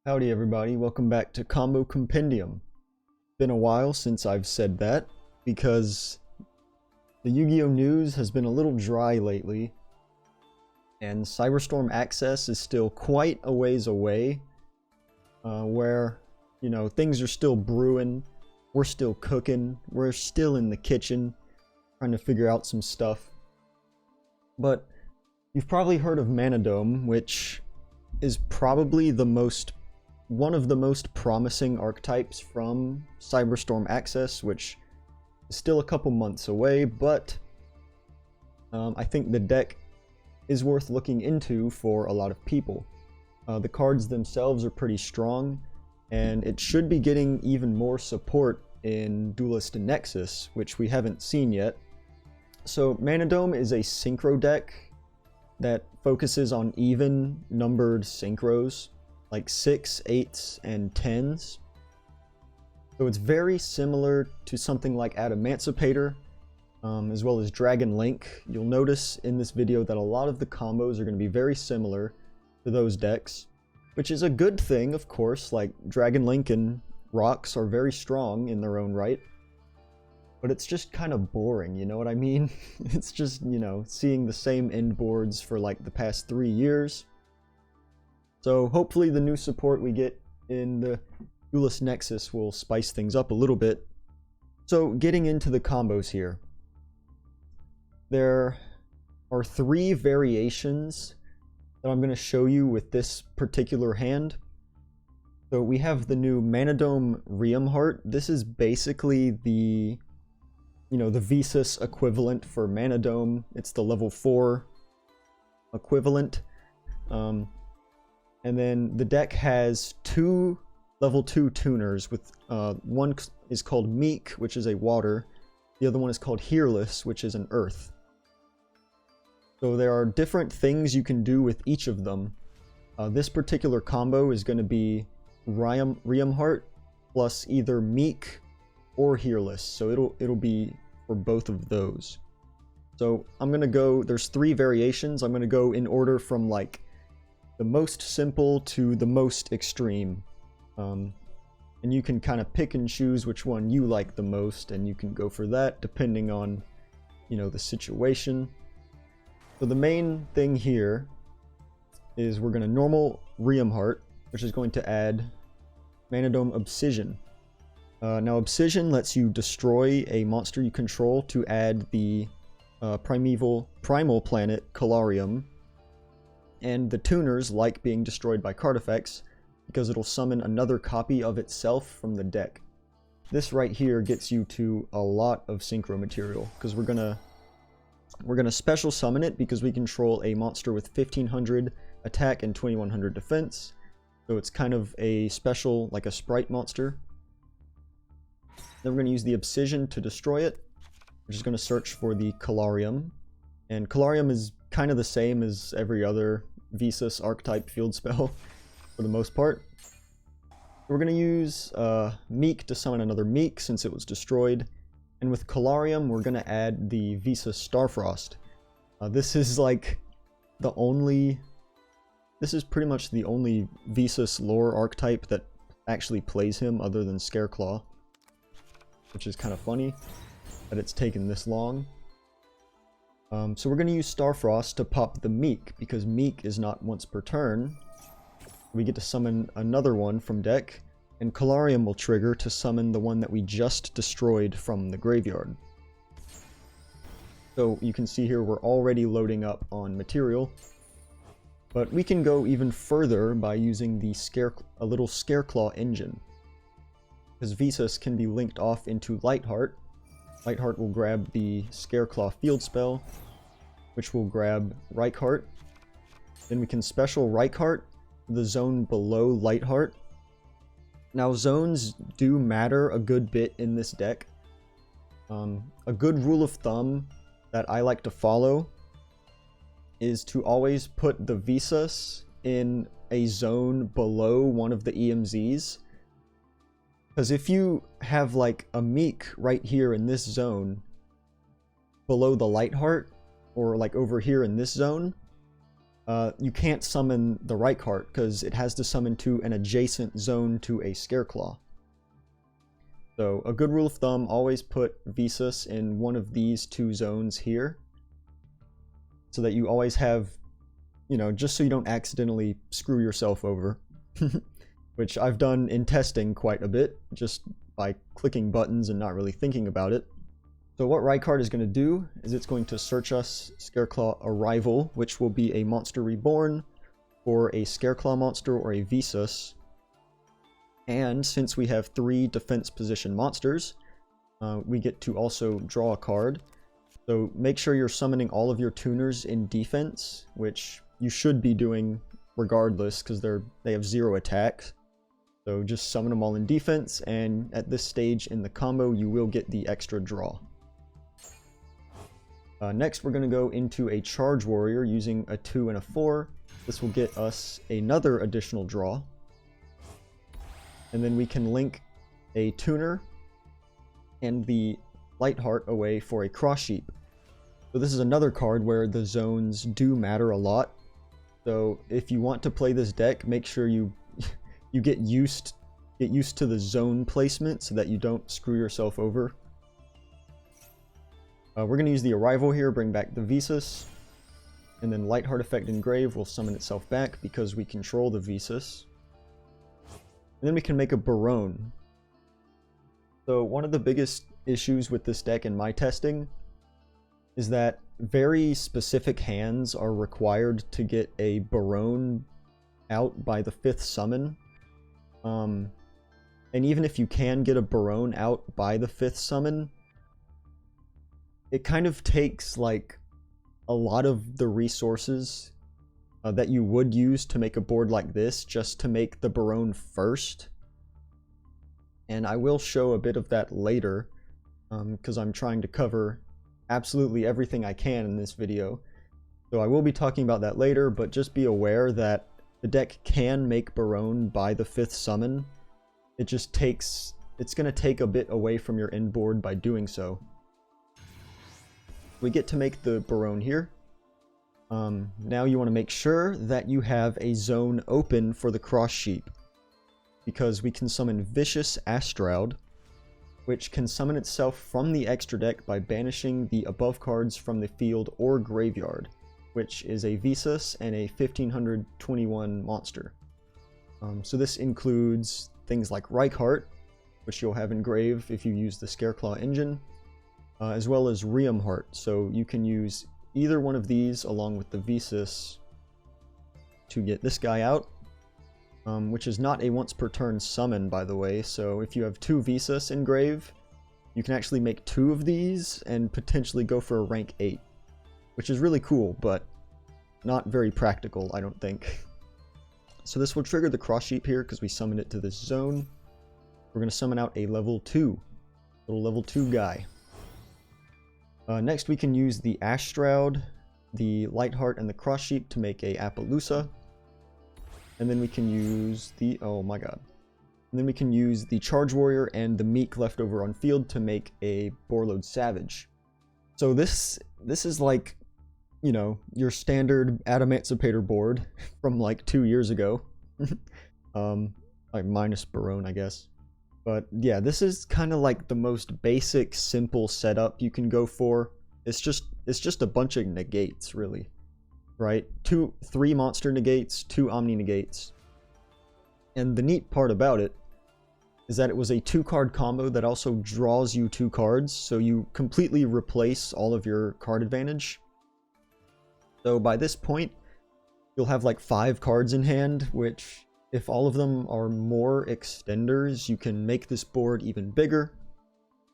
Howdy everybody, welcome back to Combo Compendium. Been a while since I've said that, because the Yu-Gi-Oh! News has been a little dry lately, and Cyberstorm access is still quite a ways away, where, you know, things are still brewing, we're still cooking, we're still in the kitchen, trying to figure out some stuff. But you've probably heard of Manadome, which is probably one of the most promising archetypes from Cyberstorm Access, which is still a couple months away, but I think the deck is worth looking into for a lot of people. The cards themselves are pretty strong, and it should be getting even more support in Duelist and Nexus, which we haven't seen yet. So Manadome is a synchro deck that focuses on even numbered synchros, like 6, 8s, and 10s. So it's very similar to something like Emancipator, as well as Dragon Link. You'll notice in this video that a lot of the combos are going to be very similar to those decks, which is a good thing, of course. Like, Dragon Link and Rocks are very strong in their own right, but it's just kind of boring, you know what I mean? It's just, you know, seeing the same end boards for like the past 3 years. So hopefully the new support we get in the Duelist Nexus will spice things up a little bit. So getting into the combos here. There are 3 variations that I'm going to show you with this particular hand. So we have the new Manadome Riumheart. This is basically the, you know, the Visas equivalent for Manadome. It's the level 4 equivalent. And then the deck has 2 level 2 tuners, with one is called Meek, which is a water. The other one is called Hearless, which is an earth. So there are different things you can do with each of them. This particular combo is going to be Riumheart plus either Meek or Hearless. So it'll be for both of those. So I'm going to go, there's 3 variations. I'm going to go in order from like the most simple to the most extreme, and you can kind of pick and choose which one you like the most, and you can go for that depending on, you know, the situation. So the main thing here is we're going to normal Riumheart, which is going to add Manadome Abscission. Now Abscission lets you destroy a monster you control to add the primal planet Kalarium. And the tuners like being destroyed by card effects because it'll summon another copy of itself from the deck. This right here gets you to a lot of synchro material, because we're gonna special summon it because we control a monster with 1500 attack and 2100 defense. So it's kind of a special, like a Spright monster. Then we're gonna use the Abscission to destroy it, which is gonna search for the Kalarium. And Kalarium is kind of the same as every other Visas archetype field spell for the most part. We're going to use Meek to summon another Meek since it was destroyed. And with Kalarium, we're going to add the Visas Starfrost. This is like the only... This is pretty much the only Visas lore archetype that actually plays him other than Scareclaw, which is kind of funny that it's taken this long. So we're going to use Starfrost to pop the Meek, because Meek is not once per turn. We get to summon another one from deck, and Kalarium will trigger to summon the one that we just destroyed from the graveyard. So you can see here we're already loading up on material, but we can go even further by using the a little Scareclaw engine, because Visas can be linked off into Lightheart. Lightheart will grab the Scareclaw field spell, which will grab Reichheart. Then we can special Reichheart to the zone below Lightheart. Now zones do matter a good bit in this deck. A good rule of thumb that I like to follow is to always put the Visas in a zone below one of the EMZs. Because if you have like a Meek right here in this zone below the Lightheart, or like over here in this zone, you can't summon the Reichheart because it has to summon to an adjacent zone to a Scareclaw. So a good rule of thumb, always put Visas in one of these two zones here, so that you always have, you know, just so you don't accidentally screw yourself over, which I've done in testing quite a bit, just by clicking buttons and not really thinking about it. So what Reichheart is going to do is it's going to search us Scareclaw Arrival, which will be a monster reborn, or a Scareclaw monster, or a Visas. And since we have 3 defense position monsters, we get to also draw a card. So make sure you're summoning all of your tuners in defense, which you should be doing regardless, because they have 0 attack. So just summon them all in defense, and at this stage in the combo, you will get the extra draw. Next, we're going to go into a Charge Warrior using a 2 and a 4. This will get us another additional draw. And then we can link a Tuner and the Lightheart away for a Cross Sheep. So this is another card where the zones do matter a lot. So if you want to play this deck, make sure you get used to the zone placement so that you don't screw yourself over. We're going to use the Arrival here, bring back the Visas, and then Lightheart Effect Engrave will summon itself back because we control the Visas. And then we can make a Baronne. So one of the biggest issues with this deck in my testing is that very specific hands are required to get a Baronne out by the 5th summon. And even if you can get a Baronne out by the 5th summon, it kind of takes like a lot of the resources that you would use to make a board like this just to make the Baronne first. And I will show a bit of that later, because I'm trying to cover absolutely everything I can in this video. So I will be talking about that later, but just be aware that the deck can make Baronne by the 5th summon. It just takes, it's going to take a bit away from your end board by doing so. We get to make the Baronne here. Now you want to make sure that you have a zone open for the Cross Sheep, because we can summon Vicious Astraud, which can summon itself from the extra deck by banishing the above cards from the field or graveyard, which is a Visas and a 1521 monster. So this includes things like Reichheart, which you'll have engrave if you use the Scareclaw engine, as well as Riumheart. So you can use either one of these along with the Visas to get this guy out, which is not a once per turn summon, by the way. So if you have 2 Visas engrave, you can actually make 2 of these and potentially go for a rank 8, which is really cool, but not very practical, I don't think. So this will trigger the Cross Sheep here because we summoned it to this zone. We're going to summon out a level 2, little level 2 guy. Next we can use the Astraud, the Lightheart, and the Cross Sheep to make a Appaloosa. And then we can use the, oh my god. And then we can use the Charge Warrior and the Meek left over on field to make a Borload Savage. So this is like, you know, your standard Adamancipator board from like 2 years ago. Like minus Baronne, I guess. But yeah, this is kind of like the most basic, simple setup you can go for. It's just a bunch of negates, really. Right? 3 monster negates, 2 omni negates. And the neat part about it is that it was a 2-card combo that also draws you 2 cards, so you completely replace all of your card advantage. So by this point, you'll have like 5 cards in hand, which, if all of them are more extenders, you can make this board even bigger.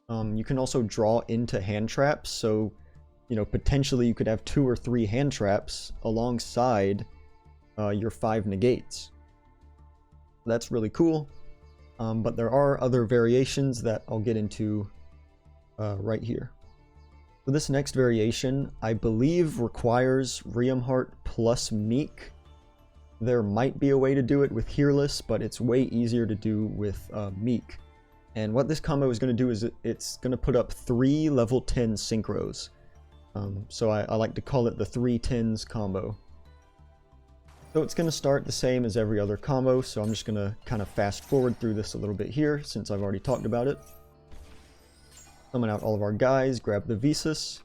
You can also draw into hand traps, so, you know, potentially you could have 2 or 3 hand traps alongside your 5 negates. That's really cool, but there are other variations that I'll get into right here. So this next variation, I believe, requires Riumheart plus Meek. There might be a way to do it with Hearless, but it's way easier to do with Meek. And what this combo is going to do is it's going to put up 3 level 10 synchros. So I like to call it the 3 10s combo. So it's going to start the same as every other combo, so I'm just going to kind of fast forward through this a little bit here, since I've already talked about it. Summon out all of our guys, grab the Visas,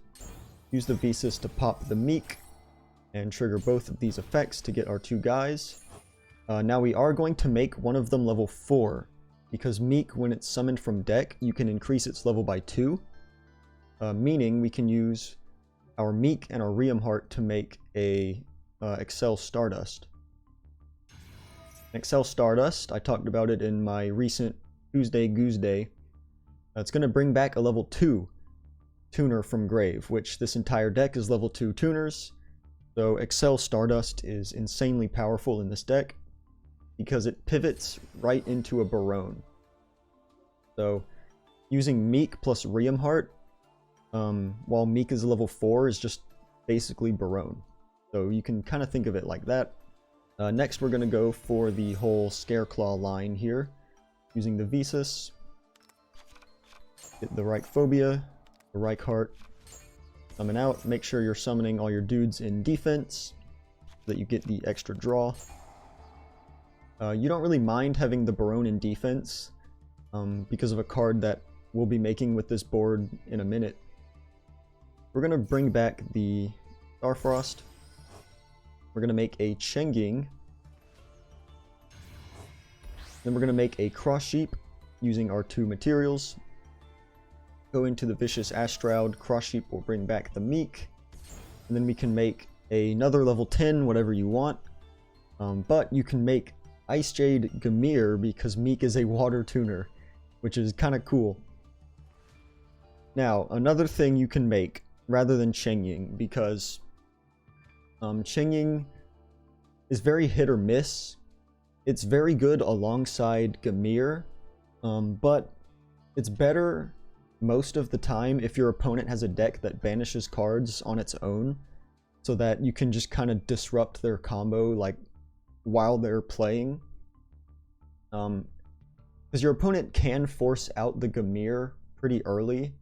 use the Visas to pop the Meek, and trigger both of these effects to get our 2 guys. Now we are going to make one of them level 4, because Meek, when it's summoned from deck, you can increase its level by 2, meaning we can use our Meek and our Riumheart to make a Excel Stardust. Excel Stardust, I talked about it in my recent Tuesday Goose Day. It's going to bring back a level 2 tuner from Grave, which this entire deck is level 2 tuners. So Excel Stardust is insanely powerful in this deck because it pivots right into a Baronne. So using Meek plus Riumheart, while Meek is level 4, is just basically Baronne. So you can kind of think of it like that. Next we're going to go for the whole Scareclaw line here, using the Visas. Get the Reichphobia, the Reichheart, summon out. Make sure you're summoning all your dudes in defense so that you get the extra draw. You don't really mind having the Baronne in defense because of a card that we'll be making with this board in a minute. We're going to bring back the Starfrost. We're going to make a Chenging. Then we're going to make a Cross Sheep using our 2 materials. Go into the Vicious Ashtroud. Cross Sheep will bring back the Meek. And then we can make another level 10, whatever you want. But you can make Ice Jade Gamir because Meek is a water tuner, which is kind of cool. Now, another thing you can make rather than Chenging, because Chenging is very hit or miss. It's very good alongside Gamir, but it's better most of the time if your opponent has a deck that banishes cards on its own, so that you can just kind of disrupt their combo like while they're playing. Because your opponent can force out the Gamir pretty early,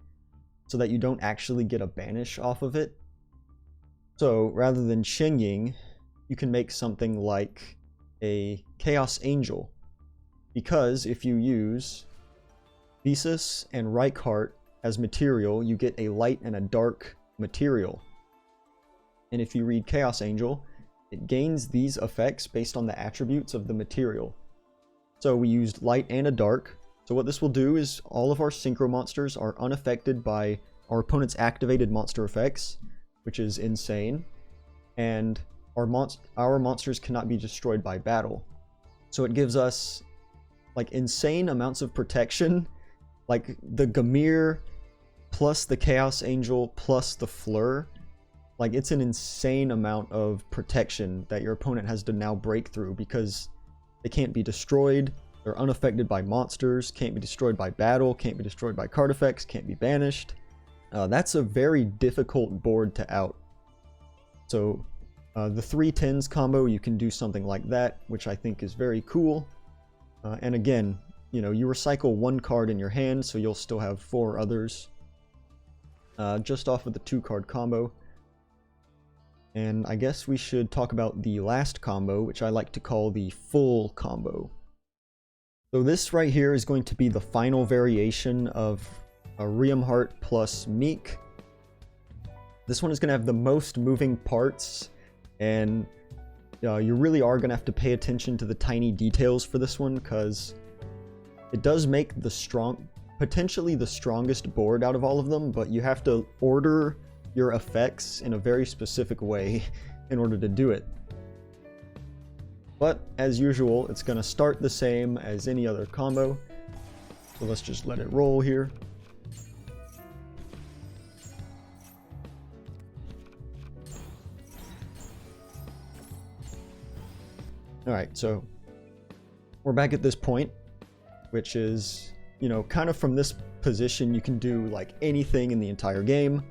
so that you don't actually get a banish off of it. So rather than Chenging, you can make something like a Chaos Angel, because if you use Visas and Reichheart as material, you get a light and a dark material. And if you read Chaos Angel, it gains these effects based on the attributes of the material. So we used light and a dark. So what this will do is all of our synchro monsters are unaffected by our opponent's activated monster effects, which is insane. And our monsters cannot be destroyed by battle. So it gives us like insane amounts of protection, like the Gamir plus the Chaos Angel plus the Fleur. Like, it's an insane amount of protection that your opponent has to now break through, because they can't be destroyed, they're unaffected by monsters, can't be destroyed by battle, can't be destroyed by card effects, can't be banished. That's a very difficult board to out. So the 3-10s combo, you can do something like that, which I think is very cool. And again, you know, you recycle 1 card in your hand, so you'll still have 4 others just off of the 2-card combo. And I guess we should talk about the last combo, which I like to call the full combo. So this right here is going to be the final variation of a Riumheart plus Meek. This one is going to have the most moving parts, and you really are going to have to pay attention to the tiny details for this one, because it does make the potentially the strongest board out of all of them, but you have to order your effects in a very specific way in order to do it. But as usual, it's going to start the same as any other combo. So let's just let it roll here. Alright, so we're back at this point, which is, you know, kind of from this position you can do like anything in the entire game,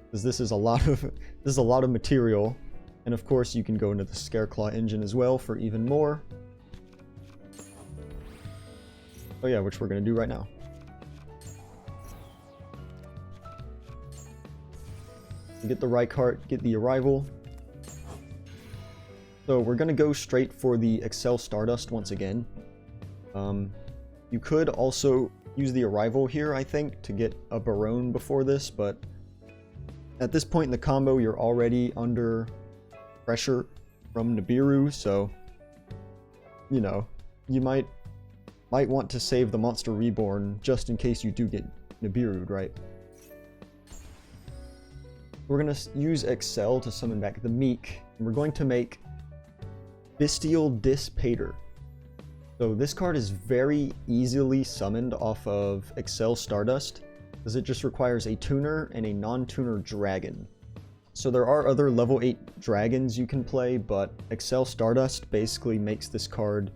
because this is a lot of material. And of course you can go into the Scareclaw engine as well for even more. Oh yeah, which we're going to do right now. Get the Reichheart, get the Arrival. So we're going to go straight for the Excel Stardust once again. You could also use the Arrival here, I think, to get a Baronne before this, but at this point in the combo, you're already under pressure from Nibiru, so, you know, you might want to save the Monster Reborn just in case you do get Nibiru'd, right? We're going to use Excel to summon back the Meek, and we're going to make Bestial Dissipator. So this card is very easily summoned off of Excel Stardust, because it just requires a tuner and a non-tuner dragon. So there are other level 8 dragons you can play, but Excel Stardust basically makes this card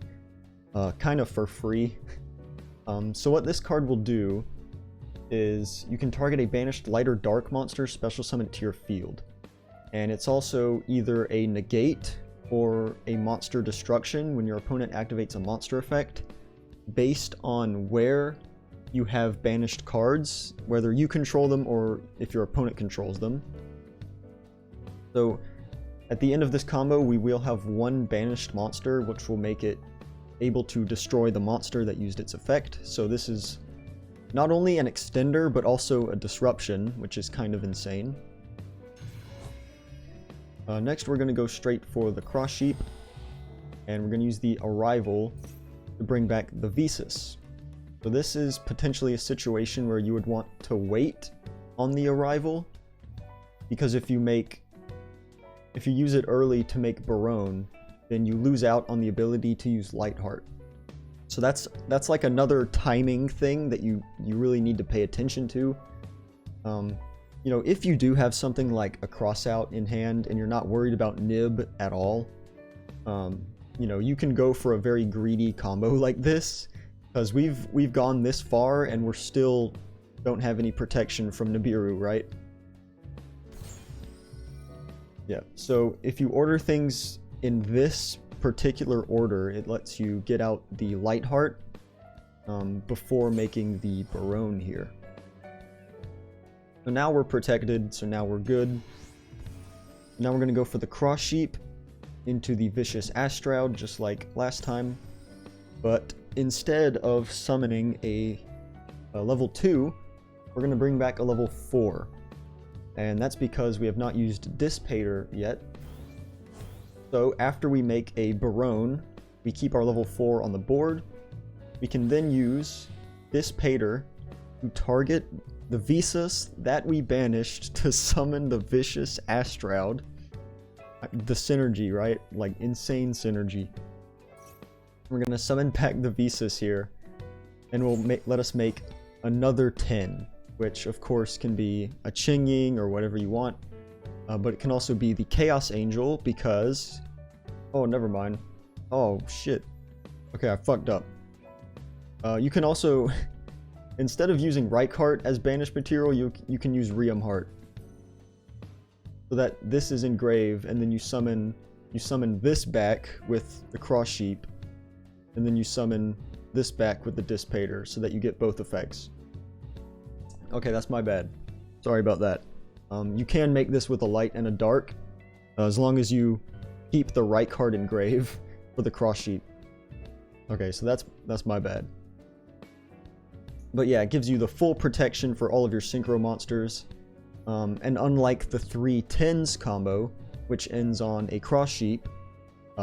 kind of for free. So what this card will do is you can target a banished light or dark monster, special summon to your field. And it's also either a negate or a monster destruction when your opponent activates a monster effect based on where you have banished cards, whether you control them or if your opponent controls them. So at the end of this combo, we will have one banished monster, which will make it able to destroy the monster that used its effect. So this is not only an extender, but also a disruption, which is kind of insane. Next, we're going to go straight for the Cross Sheep, and we're going to use the Arrival to bring back the Visas. So this is potentially a situation where you would want to wait on the Arrival, because if you use it early to make Baronne, then you lose out on the ability to use Lightheart. So that's like another timing thing that you really need to pay attention to. You know, if you do have something like a Crossout in hand and you're not worried about Nib at all, you know, you can go for a very greedy combo like this, because we've gone this far and we're still don't have any protection from Nibiru, right? Yeah, so if you order things in this particular order, it lets you get out the Lightheart before making the Baronne here. So now we're protected, so now we're good. Now we're going to go for the Cross Sheep into the Vicious Astraud, just like last time. But instead of summoning a level 2, we're going to bring back a level 4. And that's because we have not used Dissipator yet. So after we make a Baronne, we keep our level 4 on the board. We can then use Dissipator to target the Visas that we banished to summon the Vicious Astraud. The synergy, right? Like, insane synergy. We're going to summon back the Visas here, and we'll let us make another 10, which of course can be a Qingying or whatever you want, but it can also be the Chaos Angel because... Oh, never mind. Oh, shit. Okay, I fucked up. You can also... Instead of using Reichheart as banished material, you can use Riumheart. So that this is engrave, and then you summon this back with the Cross Sheep, and then you summon this back with the Dissipator, so that you get both effects. Okay, that's my bad. Sorry about that. You can make this with a light and a dark, as long as you keep the Reichheart engrave for the Cross Sheep. Okay, so that's my bad. But yeah, it gives you the full protection for all of your synchro monsters. And unlike the 3-10s combo, which ends on a Cross Sheep,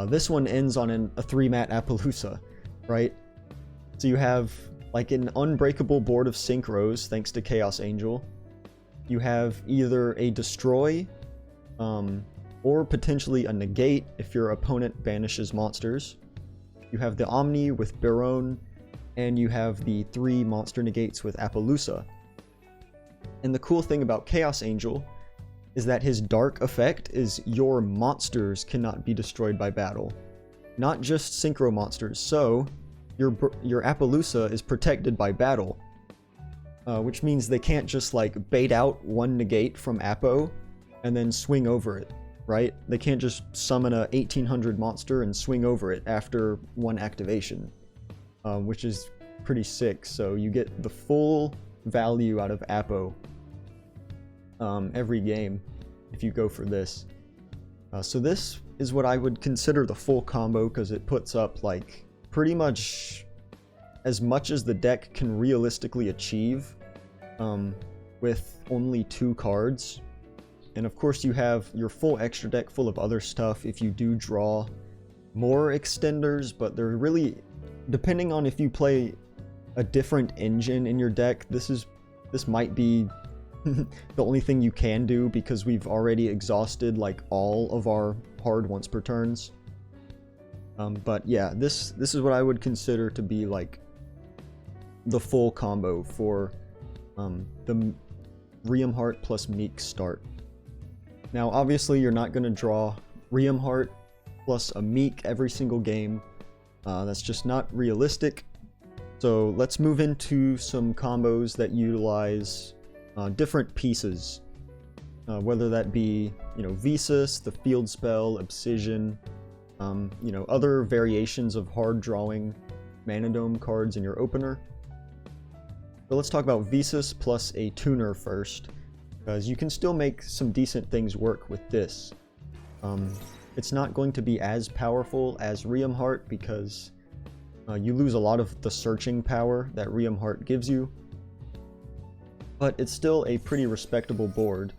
this one ends on a 3-mat Appaloosa, right? So you have like an unbreakable board of synchros thanks to Chaos Angel. You have either a Destroy, or potentially a Negate if your opponent banishes monsters. You have the Omni with Baronne, and you have the 3 monster negates with Appaloosa. And the cool thing about Chaos Angel is that his dark effect is your monsters cannot be destroyed by battle, not just synchro monsters. So your Appaloosa is protected by battle, which means they can't just like bait out one negate from Appo and then swing over it, right? They can't just summon a 1800 monster and swing over it after one activation. Which is pretty sick. So you get the full value out of Appo every game if you go for this. So this is what I would consider the full combo, because it puts up like pretty much as the deck can realistically achieve with only 2 cards. And of course you have your full extra deck full of other stuff if you do draw more extenders, but they're really, depending on if you play a different engine in your deck, this might be the only thing you can do, because we've already exhausted like all of our hard once per turns. But yeah, this is what I would consider to be like the full combo for the Riumheart plus Meek start. Now obviously you're not going to draw Riumheart plus a Meek every single game. That's just not realistic. So let's move into some combos that utilize different pieces. Whether that be, Visas, the field spell, Abscission, other variations of hard drawing Manadome cards in your opener. So let's talk about Visas plus a Tuner first, because you can still make some decent things work with this. It's not going to be as powerful as Riumheart, because you lose a lot of the searching power that Riumheart gives you. But it's still a pretty respectable board,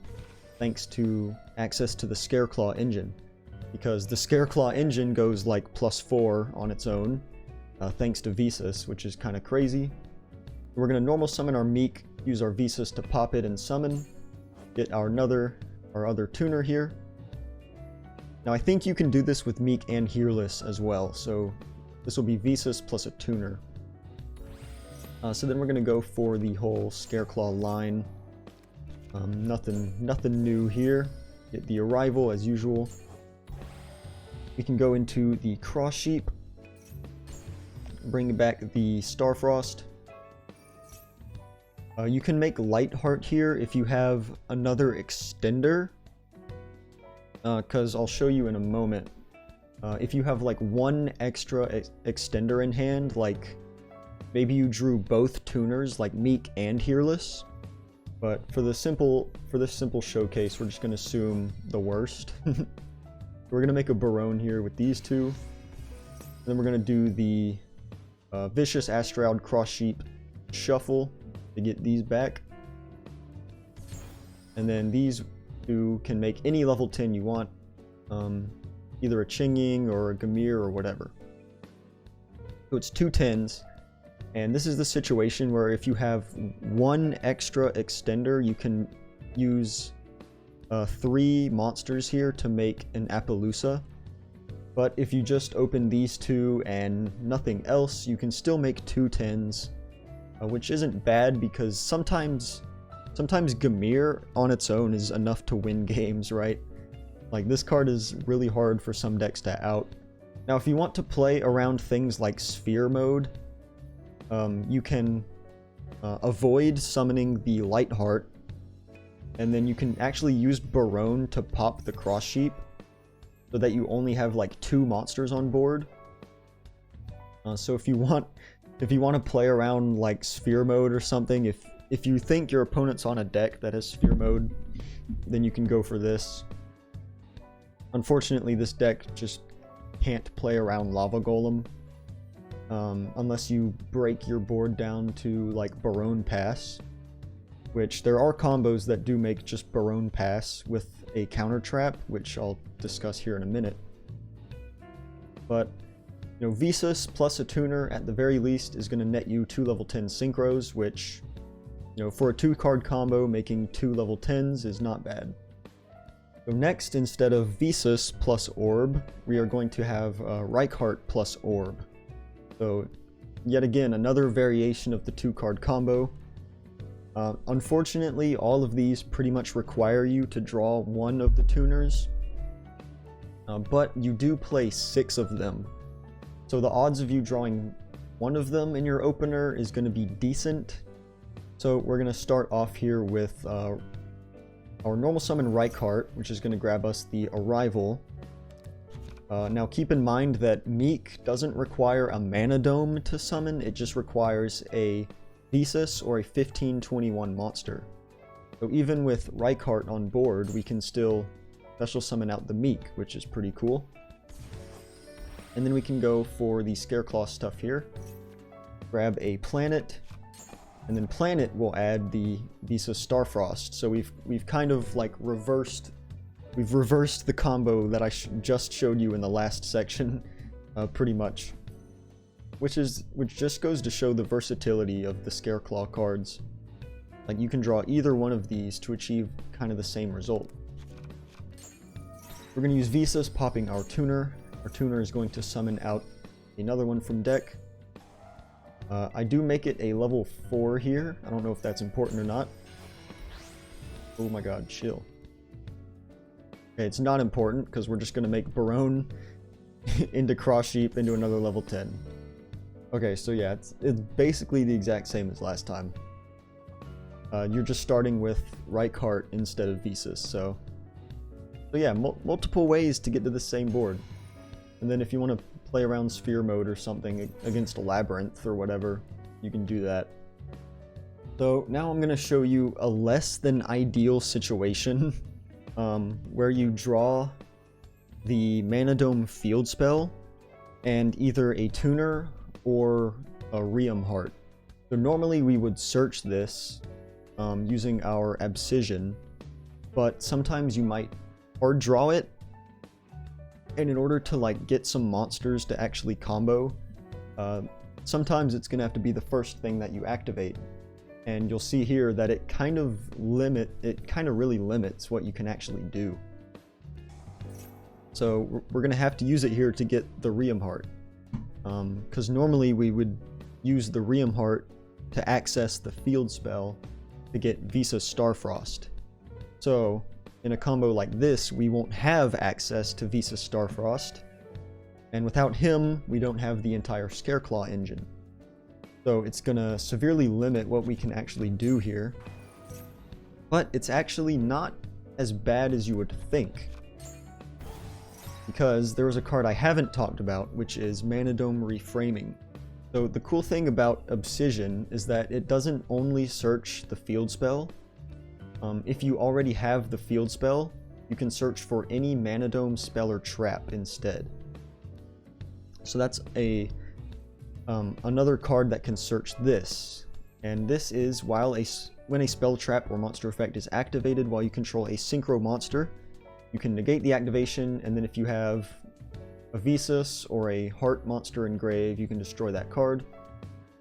thanks to access to the Scareclaw engine. Because the Scareclaw engine goes like +4 on its own, thanks to Visas, which is kind of crazy. We're going to normal summon our Meek, use our Visas to pop it and summon, get our other tuner here. Now I think you can do this with Meek and Hearless as well, so this will be Visas plus a tuner. So then we're going to go for the whole Scareclaw line. Nothing new here. Get the Arrival as usual. We can go into the Cross Sheep. Bring back the Starfrost. You can make Lightheart here if you have another extender. Because I'll show you in a moment. If you have like one extra extender in hand, like maybe you drew both tuners, like Meek and Hearless. But for this simple showcase, we're just going to assume the worst. We're going to make a Baronne here with these two. And then we're going to do the Vicious Astraud Cross Sheep Shuffle to get these back. And then these two can make any level 10 you want. Either a Ching-Ying or a Gamir or whatever. So it's 2 10s. And this is the situation where if you have one extra extender, you can use 3 monsters here to make an Appaloosa. But if you just open these two and nothing else, you can still make 2 10s, which isn't bad, because sometimes Gamir on its own is enough to win games, right? Like, this card is really hard for some decks to out. Now, if you want to play around things like Sphere Mode, you can avoid summoning the Lightheart, and then you can actually use Baronne to pop the Cross Sheep, so that you only have like 2 monsters on board. So if you want to play around like Sphere Mode or something, if you think your opponent's on a deck that has Sphere Mode, then you can go for this. Unfortunately, this deck just can't play around Lava Golem, unless you break your board down to like Baronne Pass, which there are combos that do make just Baronne Pass with a counter trap, which I'll discuss here in a minute. But Visas plus a tuner at the very least is going to net you 2 level 10 synchros, which for a 2-card combo, making 2 level 10s is not bad. So next, instead of Visas plus Orb, we are going to have Reichheart plus Orb. So yet again, another variation of the 2-card combo. Unfortunately, all of these pretty much require you to draw one of the tuners, but you do play 6 of them. So the odds of you drawing one of them in your opener is going to be decent. So we're going to start off here with our normal summon Reichheart, which is going to grab us the Arrival. Now keep in mind that Meek doesn't require a Manadome to summon, it just requires a Visas or a 15/21 monster. So even with Reichheart on board, we can still special summon out the Meek, which is pretty cool. And then we can go for the Scareclaw stuff here. Grab a planet, and then planet will add the Visa Starfrost. So we've kind of like reversed the combo that I just showed you in the last section, pretty much. Which just goes to show the versatility of the Scareclaw cards. Like, you can draw either one of these to achieve kind of the same result. We're going to use Visas, popping our Tuner. Our Tuner is going to summon out another one from deck. I do make it a level 4 here. I don't know if that's important or not. Oh my god, chill. Okay, it's not important because we're just going to make Baronne into Cross Sheep into another level 10. Okay, so yeah, it's basically the exact same as last time. You're just starting with Reichheart instead of Visas, so yeah, multiple ways to get to the same board. And then if you want to play around Sphere mode or something against a Labyrinth or whatever, you can do that. So now I'm going to show you a less than ideal situation where you draw the Manadome field spell and either a Tuner or a Riumheart. So normally we would search this using our Abscission, but sometimes you might hard draw it, and in order to like get some monsters to actually combo, sometimes it's gonna have to be the first thing that you activate. And you'll see here that it kind of really limits what you can actually do. So we're gonna have to use it here to get the Riumheart. Because normally we would use the Riumheart to access the field spell to get Visa Starfrost. So in a combo like this, we won't have access to Visa Starfrost, and without him, we don't have the entire Scareclaw engine. So it's gonna severely limit what we can actually do here, but it's actually not as bad as you would think. Because there was a card I haven't talked about, which is Mannadium Reframing. So the cool thing about Abscission is that it doesn't only search the field spell. If you already have the field spell, you can search for any Mannadium spell or trap instead. So that's another card that can search this. And this is when a spell, trap, or monster effect is activated while you control a synchro monster. You can negate the activation, and then if you have a Visas or a Heart monster in grave, you can destroy that card.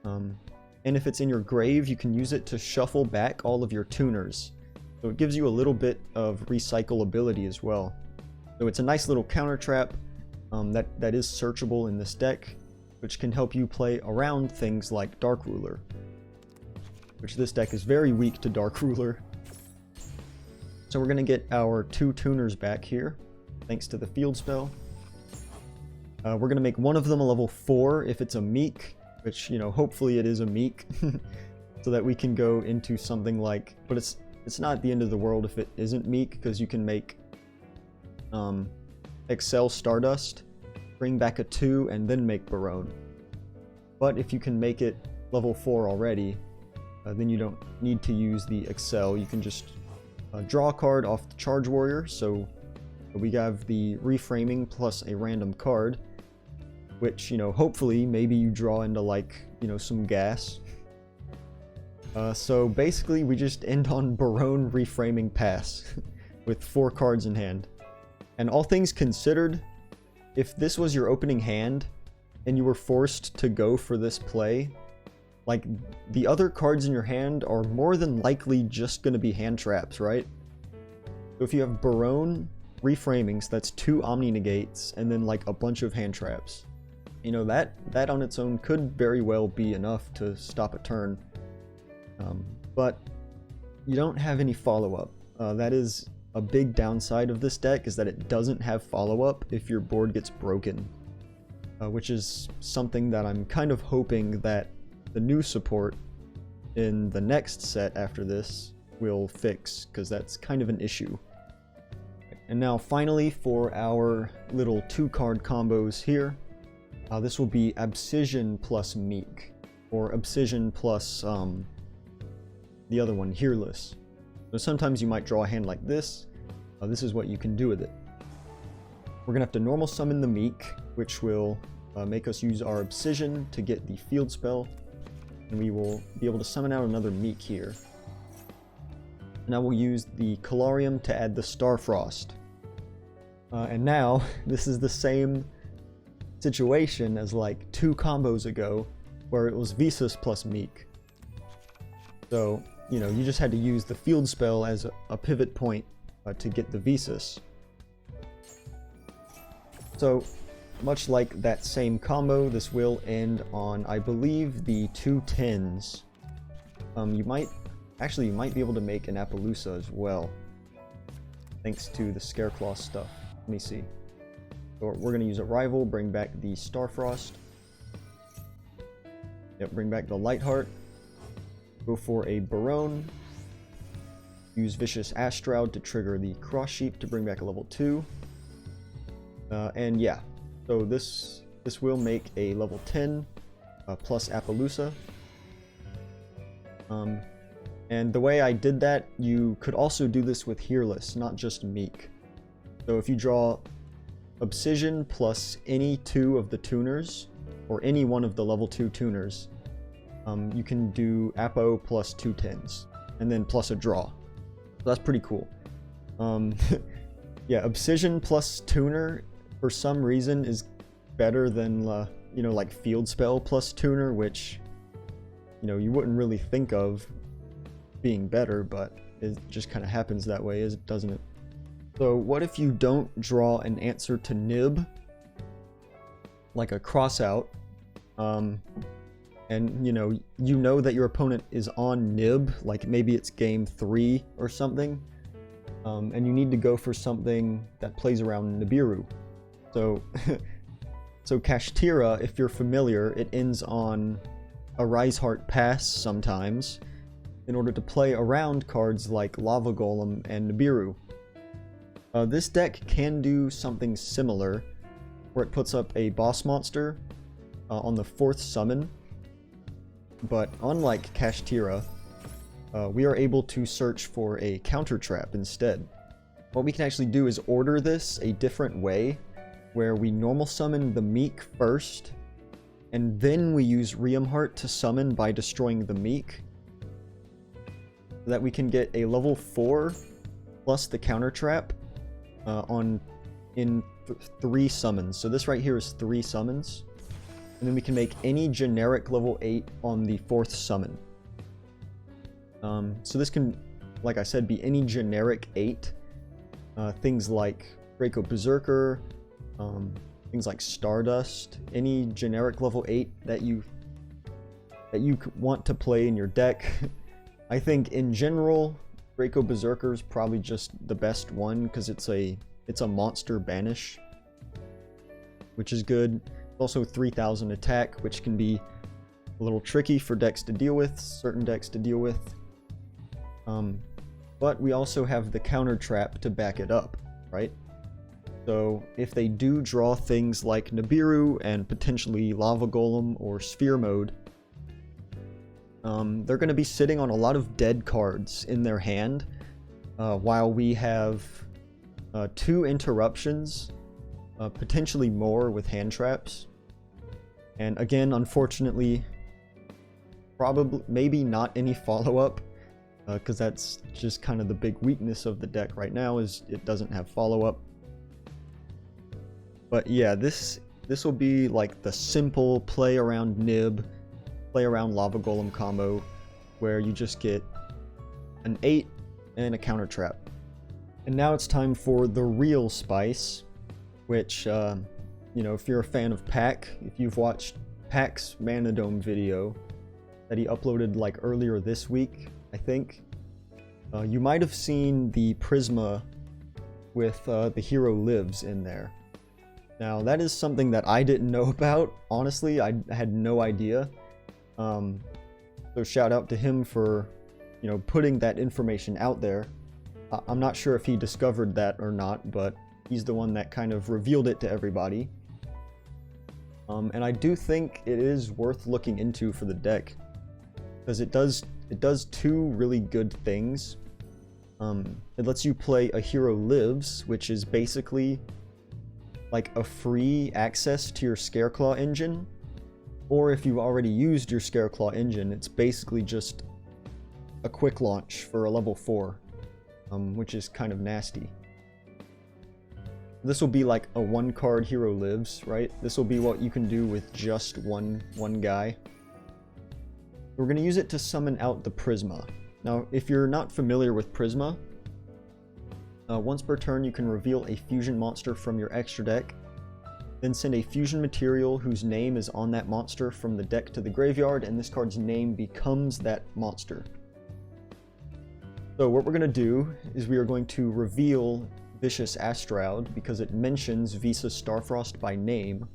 And if it's in your grave, you can use it to shuffle back all of your tuners. So it gives you a little bit of recyclability as well. So it's a nice little counter trap that is searchable in this deck, which can help you play around things like Dark Ruler, which this deck is very weak to Dark Ruler. So we're going to get our 2 tuners back here, thanks to the field spell. We're going to make one of them a level 4 if it's a Meek, which, you know, hopefully it is a Meek, so that we can go into something like, but it's not the end of the world if it isn't Meek, because you can make Excel Stardust, bring back a 2, and then make Baronne. But if you can make it level 4 already, then you don't need to use the Excel. You can just draw a card off the Charge Warrior. So we have the Reframing plus a random card, which, you know, hopefully maybe you draw into, like, you know, some gas. So basically we just end on Baronne Reframing pass with 4 cards in hand. And all things considered, if this was your opening hand and you were forced to go for this play, like, the other cards in your hand are more than likely just going to be hand traps, right? So if you have Baronne Reframings, that's 2 Omni Negates, and then like a bunch of hand traps. You know, that on its own could very well be enough to stop a turn. But you don't have any follow-up. That is a big downside of this deck, is that it doesn't have follow-up if your board gets broken. Which is something that I'm kind of hoping that the new support in the next set after this will fix, because that's kind of an issue. And now finally for our little 2-card combos here, this will be Abscission plus Meek, or Abscission plus the other one, Hearless. So sometimes you might draw a hand like this, this is what you can do with it. We're gonna have to normal summon the Meek, which will make us use our Abscission to get the field spell, and we will be able to summon out another Meek here. Now we'll use the Kalarium to add the Starfrost. And now, this is the same situation as like 2 combos ago, where it was Visas plus Meek. So, you know, you just had to use the field spell as a pivot point to get the Visas. So, much like that same combo, this will end on, I believe, the 2 10s. You might be able to make an Appaloosa as well, thanks to the Scareclaw stuff. Let me see. So we're going to use a rival, bring back the Starfrost. Yep, bring back the Lightheart. Go for a Baronne. Use Vicious Ashtroud to trigger the Cross Sheep to bring back a level 2. And yeah, so this will make a level 10 plus Appaloosa. And the way I did that, you could also do this with Hearless, not just Meek. So if you draw Abscission plus any 2 of the tuners, or any one of the level 2 tuners, you can do Appo plus 2 10s, and then plus a draw. So that's pretty cool. Yeah, Abscission plus Tuner, for some reason, is better than, you know, like Field Spell plus Tuner, which, you know, you wouldn't really think of being better, but it just kind of happens that way, doesn't it? So what if you don't draw an answer to Nib, like a crossout, and you know that your opponent is on Nib, like maybe it's game 3 or something, and you need to go for something that plays around Nibiru. So, so Kashtira, if you're familiar, it ends on a Reichheart Pass sometimes, in order to play around cards like Lava Golem and Nibiru. This deck can do something similar, where it puts up a boss monster on the 4th summon, but unlike Kashtira, we are able to search for a counter trap instead. What we can actually do is order this a different way, where we normal summon the Meek first, and then we use Riumheart to summon by destroying the Meek, so that we can get a level 4 plus the counter trap in 3 summons. So this right here is 3 summons, and then we can make any generic level 8 on the 4th summon. So this can, like I said, be any generic 8. Things like Draco Berserker, things like Stardust, any generic level 8 that you want to play in your deck. I think in general, Draco Berserker is probably just the best one because it's a monster banish, which is good. Also 3000 attack, which can be a little tricky for decks to deal with, certain decks to deal with. But we also have the counter trap to back it up, right? So if they do draw things like Nibiru and potentially Lava Golem or Sphere Mode, they're going to be sitting on a lot of dead cards in their hand, while we have 2 interruptions, potentially more with hand traps. And again, unfortunately, probably maybe not any follow-up, because that's just kind of the big weakness of the deck right now, is it doesn't have follow-up. But yeah, this will be like the simple play around Nib, play around Lava Golem combo, where you just get an 8 and a counter trap. And now it's time for the real spice, which, you know, if you're a fan of Pac, if you've watched Pac's Manadome video that he uploaded like earlier this week, I think, you might have seen the Prisma with the hero lives in there. Now that is something that I didn't know about, honestly. I had no idea. So shout out to him for, you know, putting that information out there. I'm not sure if he discovered that or not, but he's the one that kind of revealed it to everybody. And I do think it is worth looking into for the deck, because it does 2 really good things. It lets you play A Hero Lives, which is basically like a free access to your Scareclaw engine. Or if you've already used your Scareclaw engine, it's basically just a quick launch for a level 4, which is kind of nasty. This will be like a 1-card Hero Lives, right? This will be what you can do with just one guy. We're going to use it to summon out the Prisma. Now, if you're not familiar with Prisma, once per turn you can reveal a fusion monster from your extra deck, then send a fusion material whose name is on that monster from the deck to the graveyard, and this card's name becomes that monster. So what we're going to do is we are going to reveal Vicious Astroud because it mentions Visas Starfrost by name,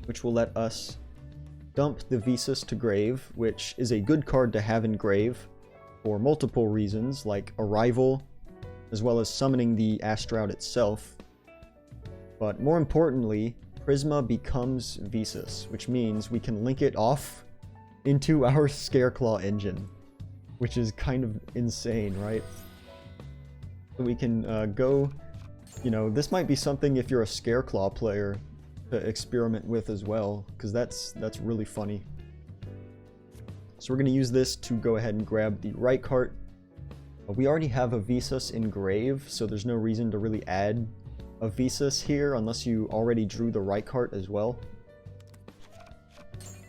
which will let us dump the Visas to grave, which is a good card to have in grave for multiple reasons, like Arrival, as well as summoning the Astroud itself. But more importantly, Prisma becomes Visas, which means we can link it off into our Scareclaw engine, which is kind of insane, right? So we can go, you know, this might be something if you're a Scareclaw player to experiment with as well, because that's really funny. So we're going to use this to go ahead and grab the Reichheart. We already have a Visas in grave, so there's no reason to really add a Visas here unless you already drew the Reichheart as well.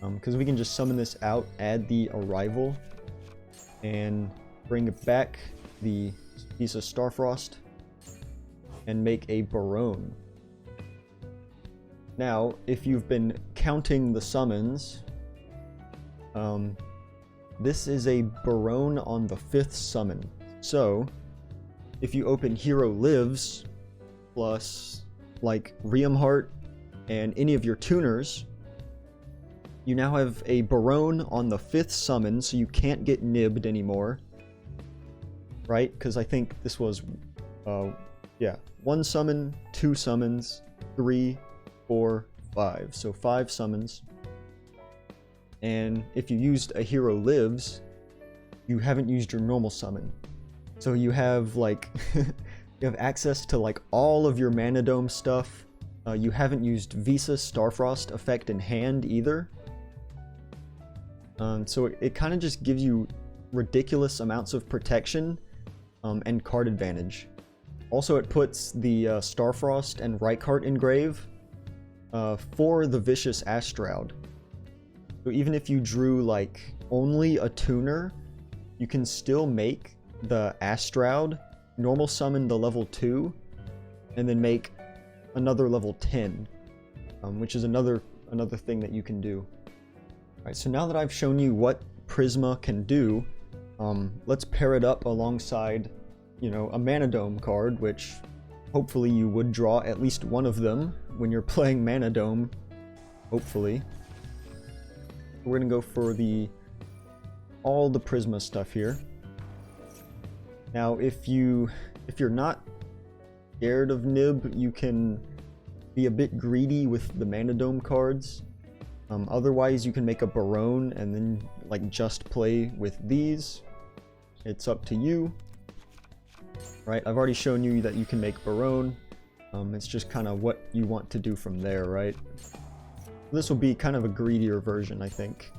Because we can just summon this out, add the Arrival, and bring back the Visas Starfrost, and make a Baronne. Now, if you've been counting the summons, this is a Baronne on the 5th summon. So, if you open Hero Lives, plus like Riumheart and any of your tuners, you now have a Baronne on the 5th summon, so you can't get nibbed anymore. Right? Because I think this was, yeah, 1 summon, 2 summons, 3, 4, 5. So 5 summons. And if you used A Hero Lives, you haven't used your normal summon. So you have like, you have access to like all of your Mannadome stuff. You haven't used Visas Starfrost effect in hand either. So it kind of just gives you ridiculous amounts of protection and card advantage. Also, it puts the Starfrost and Reichheart in grave for the Vicious Astroud. So even if you drew like only a tuner, you can still make the Astroud, normal summon the level 2, and then make another level 10, which is another thing that you can do. Alright, so now that I've shown you what Prisma can do, let's pair it up alongside, you know, a Mannadome card, which hopefully you would draw at least one of them when you're playing Mannadome, hopefully. We're gonna go for all the Prisma stuff here. Now, if you're not scared of Nib, you can be a bit greedy with the Manadome cards. Otherwise, you can make a Baronne and then like just play with these. It's up to you. Right? I've already shown you that you can make Baronne. It's just kind of what you want to do from there, right? This will be kind of a greedier version, I think.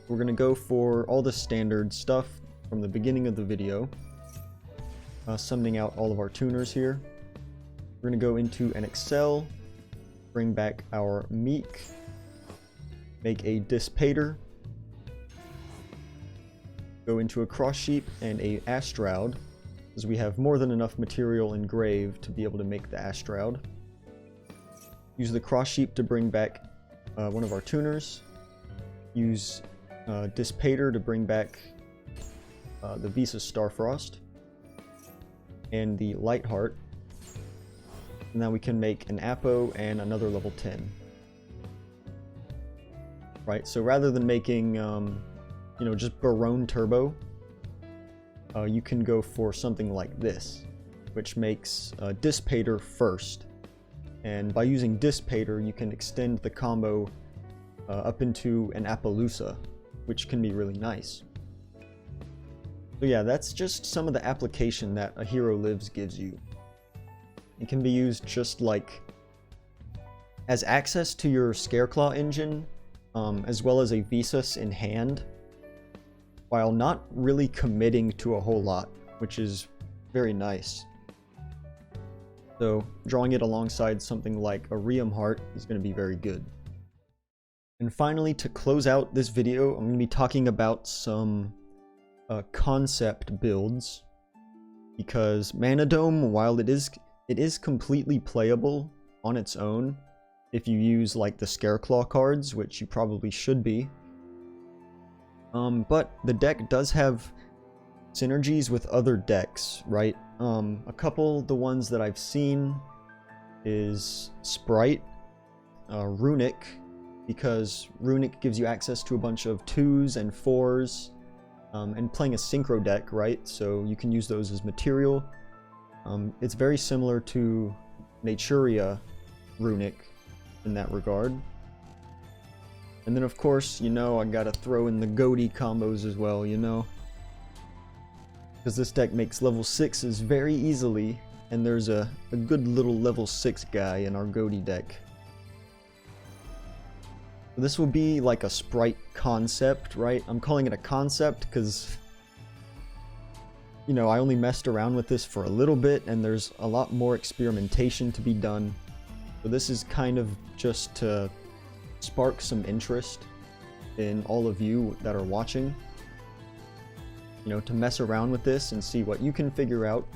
We're gonna go for all the standard stuff from the beginning of the video. Summoning out all of our tuners here. We're gonna go into an Excel, bring back our Meek, make a Dissipator, go into a Cross Sheep and a Astroud, because we have more than enough material in grave to be able to make the Astroud. Use the Cross Sheep to bring back one of our tuners. Use Dissipator to bring back the Visas Starfrost and the Lightheart. Now we can make an Apo and another level 10. Right, so rather than making, you know, just Baronne Turbo, you can go for something like this, which makes Dissipator first. And by using Dissipator, you can extend the combo up into an Appaloosa, which can be really nice. So yeah, that's just some of the application that a Hero Lives gives you. It can be used just like as access to your Scareclaw engine, as well as a Visas in hand, while not really committing to a whole lot, which is very nice. So drawing it alongside something like a Riumheart is going to be very good. And finally, to close out this video, I'm going to be talking about some concept builds, because Manadome, while it is completely playable on its own if you use like the Scareclaw cards, which you probably should be, but the deck does have synergies with other decks, right? A couple, the ones that I've seen is Spright, Runic, because Runic gives you access to a bunch of 2s and 4s, and playing a synchro deck, right? So you can use those as material. It's very similar to Naturia Runic in that regard. And then of course, you know, I gotta throw in the Ghoti combos as well, you know? Because this deck makes level 6s very easily, and there's a good little level 6 guy in our Ghoti deck. This will be like a Spright Concept, right? I'm calling it a concept because, you know, I only messed around with this for a little bit, and there's a lot more experimentation to be done. So this is kind of just to spark some interest in all of you that are watching. You know, to mess around with this and see what you can figure out.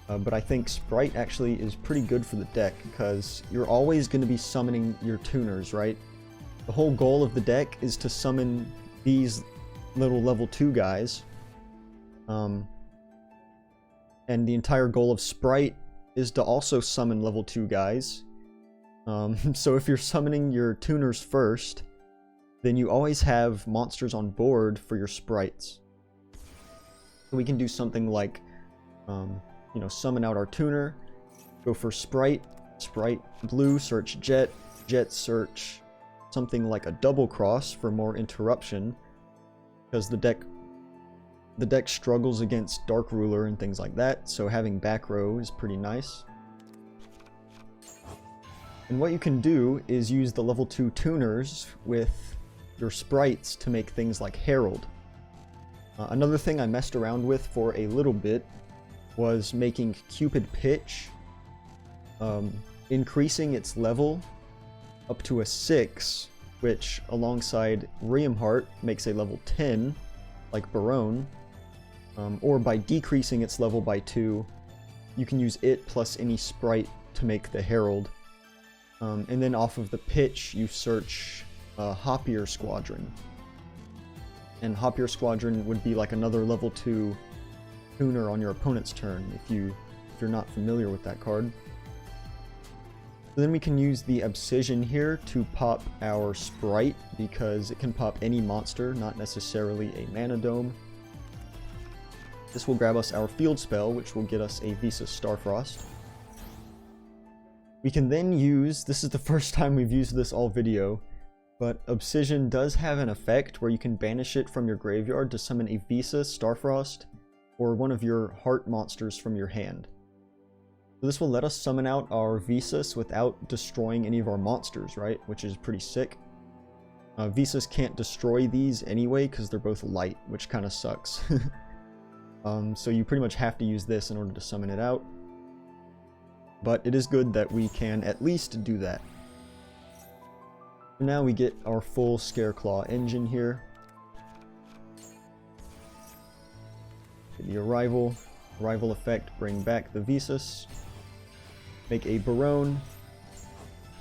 But I think Spright actually is pretty good for the deck, because you're always going to be summoning your tuners, right? The whole goal of the deck is to summon these little level 2 guys. And the entire goal of Spright is to also summon level 2 guys. So if you're summoning your tuners first, then you always have monsters on board for your Sprites. So we can do something like, you know, summon out our tuner, go for Spright, Spright blue, search Jet, Jet search something like a double cross for more interruption, because the deck struggles against Dark Ruler and things like that, so having back row is pretty nice. And what you can do is use the level 2 tuners with your Sprites to make things like Herald. Another thing I messed around with for a little bit was making Cupid Pitch, increasing its level up to a 6, which alongside Riumheart makes a level 10, like Baronne, or by decreasing its level by 2, you can use it plus any Spright to make the Herald. And then off of the pitch, you search Hoppier Squadron. And Hoppier Squadron would be like another level 2 tuner on your opponent's turn, if you're not familiar with that card. So then we can use the Abscission here to pop our Spright, because it can pop any monster, not necessarily a Manadome. This will grab us our field spell, which will get us a Visas Starfrost. We can then use, this is the first time we've used this all video, but Abscission does have an effect where you can banish it from your graveyard to summon a Visas Starfrost, or one of your heart monsters from your hand. So this will let us summon out our Visas without destroying any of our monsters, right? Which is pretty sick. Visas can't destroy these anyway because they're both light, which kind of sucks. So you pretty much have to use this in order to summon it out. But it is good that we can at least do that. Now we get our full Scareclaw engine here. The arrival effect, bring back the Visas. Make a Baronne.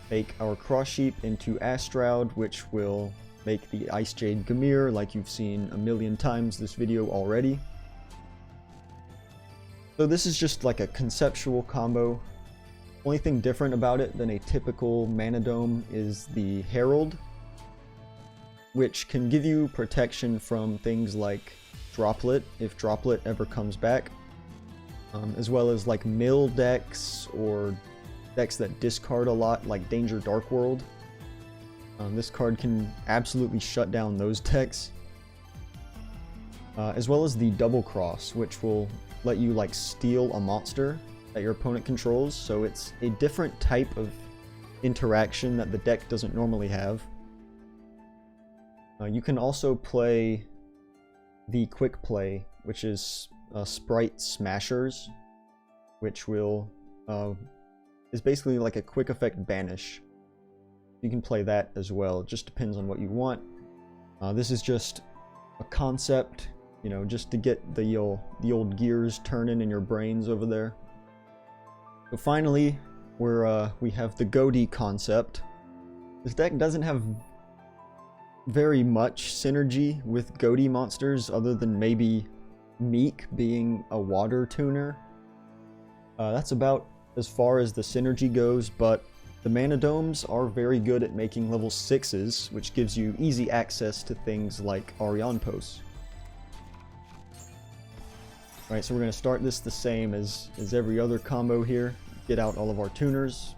Make our Cross Sheep into Astroud, which will make the Ice Jade Gamir, like you've seen a million times this video already. So this is just like a conceptual combo. Only thing different about it than a typical Manadome is the Herald, which can give you protection from things like Droplet, if Droplet ever comes back, as well as like mill decks or decks that discard a lot, like Danger Dark World. This card can absolutely shut down those decks. as well as the double cross, which will let you like steal a monster that your opponent controls. So it's a different type of interaction that the deck doesn't normally have. You can also play the quick play, which is Spright Smashers, which will is basically like a quick effect banish. You can play that as well. It just depends on what you want. This is just a concept, you know, just to get the old gears turning in your brains over there. So finally, we have the Ghoti Concept. This deck doesn't have very much synergy with Ghoti monsters, other than maybe Meek being a water tuner. That's about as far as the synergy goes, but the Mannadomes are very good at making level 6s, which gives you easy access to things like Arion Posts. Alright, so we're going to start this the same as every other combo here. Get out all of our tuners.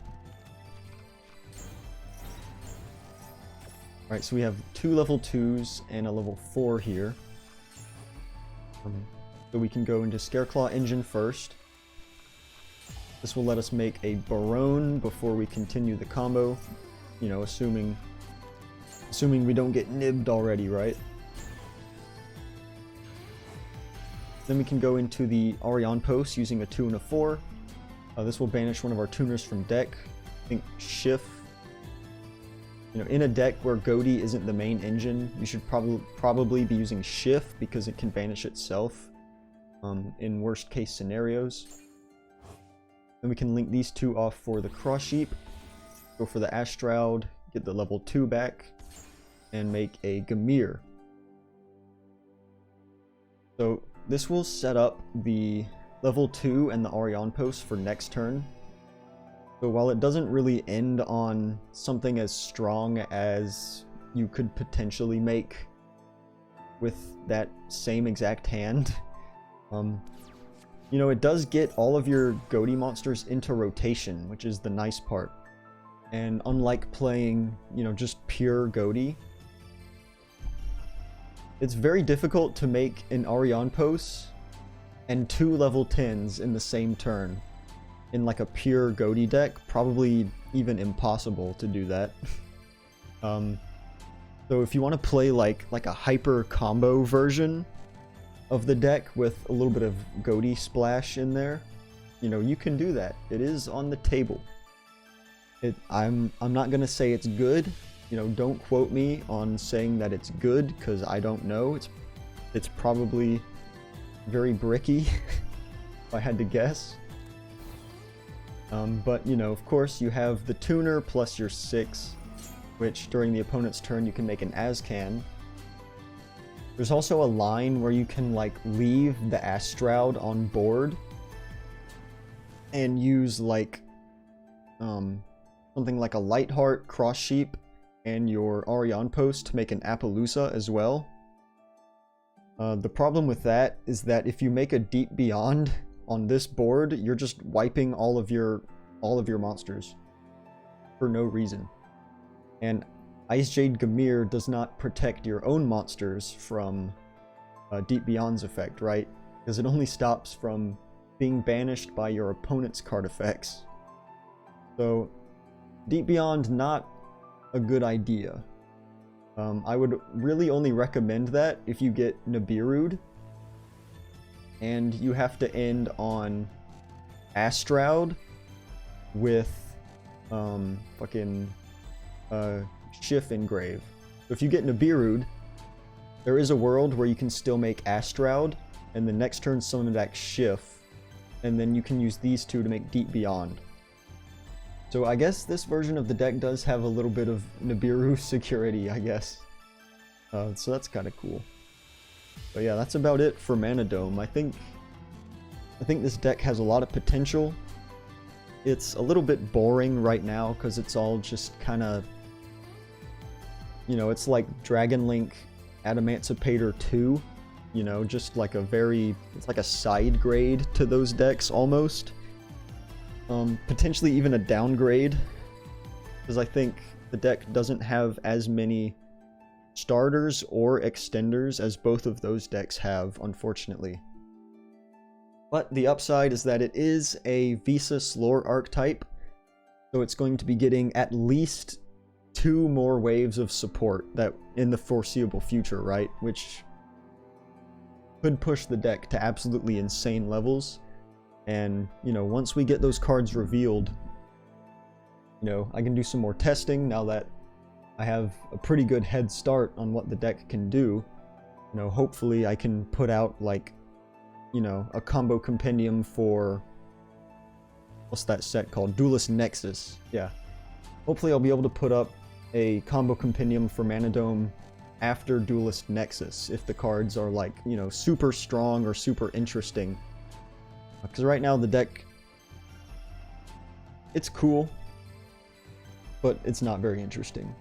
Alright, so we have 2 level 2s and a level 4 here. So we can go into Scareclaw Engine first. This will let us make a Baronne before we continue the combo. You know, assuming we don't get nibbed already, right? Then we can go into the Arion Post using a 2 and a 4. This will banish one of our tuners from deck. I think Shift. You know, in a deck where Ghoti isn't the main engine, you should probably be using Shift because it can banish itself in worst case scenarios. Then we can link these 2 off for the Cross Sheep, go for the Ashtroud, get the level 2 back, and make a Gamir. So this will set up the level 2 and the Arion Post for next turn. So while it doesn't really end on something as strong as you could potentially make with that same exact hand, you know, it does get all of your Ghoti monsters into rotation, which is the nice part. And unlike playing, you know, just pure Ghoti, it's very difficult to make an Arion Post and 2 level 10s in the same turn. In like a pure Ghoti deck, probably even impossible to do that. So if you want to play like a hyper combo version of the deck with a little bit of Ghoti splash in there, you know, you can do that. It is on the table. I'm not gonna say it's good. You know, don't quote me on saying that it's good, because I don't know. It's probably very bricky, if I had to guess. But, you know, of course, you have the tuner plus your 6, which during the opponent's turn you can make an Azcan. There's also a line where you can, like, leave the Ashtroud on board and use, like, something like a Lightheart, Cross Sheep, and your Arion Post to make an Appaloosa as well. The problem with that is that if you make a Deep Beyond on this board, you're just wiping all of your monsters for no reason. And Ice Jade Gamir does not protect your own monsters from Deep Beyond's effect, right? Because it only stops from being banished by your opponent's card effects. So Deep Beyond, not a good idea. I would really only recommend that if you get Nibiru'd and you have to end on Ashtroud with Shift Engrave. So if you get Nibiru'd, there is a world where you can still make Ashtroud, and the next turn summon back Shift, and then you can use these 2 to make Deep Beyond. So I guess this version of the deck does have a little bit of Nibiru security, I guess. So that's kind of cool. But yeah, that's about it for Manadome. I think this deck has a lot of potential. It's a little bit boring right now because it's all just kind of, you know, it's like Dragon Link Adamancipator 2, you know, just like it's like a side grade to those decks almost. Potentially even a downgrade, because I think the deck doesn't have as many starters or extenders, as both of those decks have, unfortunately. But the upside is that it is a Visas lore archetype, so it's going to be getting at least 2 more waves of support that in the foreseeable future, right? Which could push the deck to absolutely insane levels. And, you know, once we get those cards revealed, you know, I can do some more testing now that I have a pretty good head start on what the deck can do. You know, hopefully I can put out, like, you know, a combo compendium for, what's that set called? Duelist Nexus. Yeah. Hopefully I'll be able to put up a combo compendium for Manadome after Duelist Nexus, if the cards are, like, you know, super strong or super interesting. Because right now the deck, it's cool, but it's not very interesting.